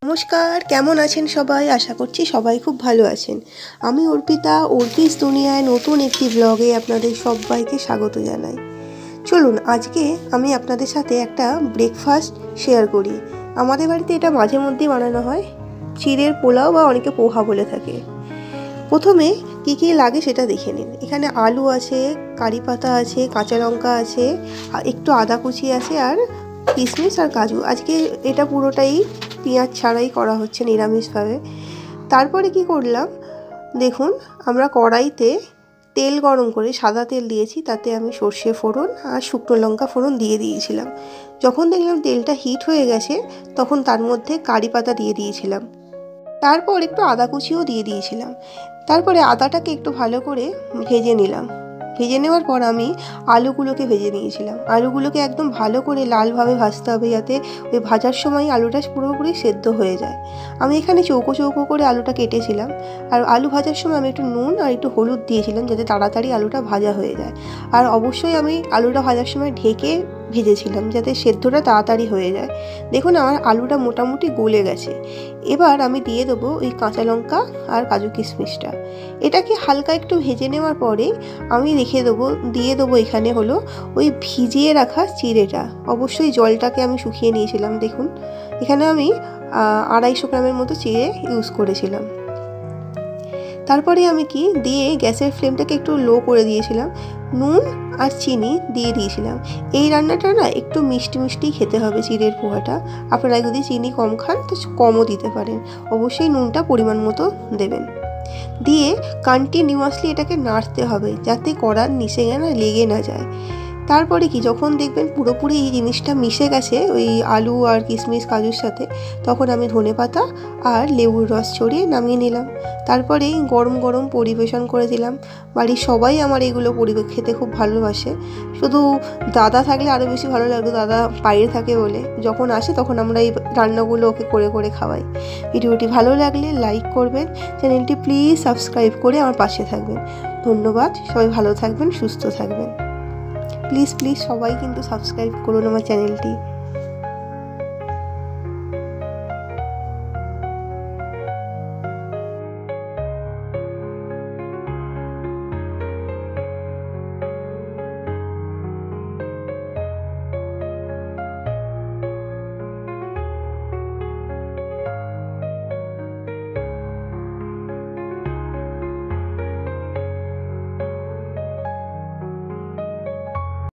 নমস্কার, কেমন আছেন সবাই? আশা করছি সবাই খুব ভালো আছেন। আমি অর্পিতা, অর্পিস দুনিয়ায় নতুন একটি ব্লগে আপনাদের সবাইকে স্বাগত জানাই। চলুন আজকে আমি আপনাদের সাথে একটা ব্রেকফাস্ট শেয়ার করি। আমাদের বাড়িতে এটা মাঝে মধ্যেই বানানো হয়, চিড়ের পোলাও বা অনেকে পোহা বলে থাকে। প্রথমে কী কী লাগে সেটা দেখে নিন। এখানে আলু আছে, কারি পাতা আছে, কাঁচা লঙ্কা আছে, একটু আদা কুচি আছে, আর কিশমিশ আর কাজু। আজকে এটা পুরোটাই পেঁয়াজ ছাড়াই করা হচ্ছে, নিরামিষভাবে। তারপরে কি করলাম দেখুন, আমরা কড়াইতে তেল গরম করে সাদা তেল দিয়েছি, তাতে আমি সর্ষে ফোড়ন আর শুকনো লঙ্কা ফোড়ন দিয়ে দিয়েছিলাম। যখন দেখলাম তেলটা হিট হয়ে গেছে, তখন তার মধ্যে কারি পাতা দিয়ে দিয়েছিলাম। তারপর একটু আদা কুচিও দিয়ে দিয়েছিলাম। তারপরে আদাটাকে একটু ভালো করে ভেজে নিলাম। ভেজে নেওয়ার পর আমি আলুগুলোকে ভেজে নিয়েছিলাম। আলুগুলোকে একদম ভালো করে লালভাবে ভাজতে হবে, যাতে ওই ভাজার সময় আলুটা পুরোপুরি সেদ্ধ হয়ে যায়। আমি এখানে চৌকো চৌকো করে আলুটা কেটেছিলাম, আর আলু ভাজার সময় আমি একটু নুন আর একটু হলুদ দিয়েছিলাম, যাতে তাড়াতাড়ি আলুটা ভাজা হয়ে যায়। আর অবশ্যই আমি আলুটা ভাজার সময় ঢেকে ভেজেছিলাম, যাতে সেদ্ধটা তাড়াতাড়ি হয়ে যায়। দেখুন আমার আলুটা মোটামুটি গলে গেছে। এবার আমি দিয়ে দেবো ওই কাঁচা লঙ্কা আর কাজু কিশমিশটা। এটাকে হালকা একটু ভেজে নেওয়ার পরে আমি দিয়ে দেবো এখানে হলো ওই ভিজিয়ে রাখা চিড়েটা। অবশ্যই জলটাকে আমি শুকিয়ে নিয়েছিলাম। দেখুন এখানে আমি 250 গ্রামের মতো চিড়ে ইউজ করেছিলাম। তারপরে আমি দিয়ে গ্যাসের ফ্লেমটাকে একটু লো করে দিয়েছিলাম। নুন আর চিনি দিয়ে দিয়েছিলাম। এই রান্নাটা না একটু মিষ্টি মিষ্টি খেতে হবে, চিড়ের পোহাটা। আপনারা যদি চিনি কম খান তো কমও দিতে পারেন। অবশ্যই নুনটা পরিমাণ মতো দেবেন। দিয়ে কন্টিনিউয়াসলি এটাকে নাড়তে হবে, যাতে কড়ার নিচে লেগে না যায়। তারপরে যখন দেখবেন পুরোপুরি এই জিনিসটা মিশে গেছে ওই আলু আর কিশমিশ কাজুর সাথে, তখন আমি ধনেপাতা আর লেবুর রস ছড়িয়ে নামিয়ে নিলাম। তারপরে গরম গরম পরিবেশন করে দিলাম। বাড়ির সবাই আমার এগুলো খেতে খুব ভালোবাসে। শুধু দাদা থাকলে আরও বেশি ভালো লাগতো, দাদা বাইরে থাকে বলে। যখন আসে তখন আমরা এই রান্নাগুলো ওকে করে করে খাওয়াই। ভিডিওটি ভালো লাগলে লাইক করবেন, চ্যানেলটি প্লিজ সাবস্ক্রাইব করে আমার পাশে থাকবেন। ধন্যবাদ, সবাই ভালো থাকবেন, সুস্থ থাকবেন। প্লিজ সবাই কিন্তু সাবস্ক্রাইব করুন আমার চ্যানেলটি।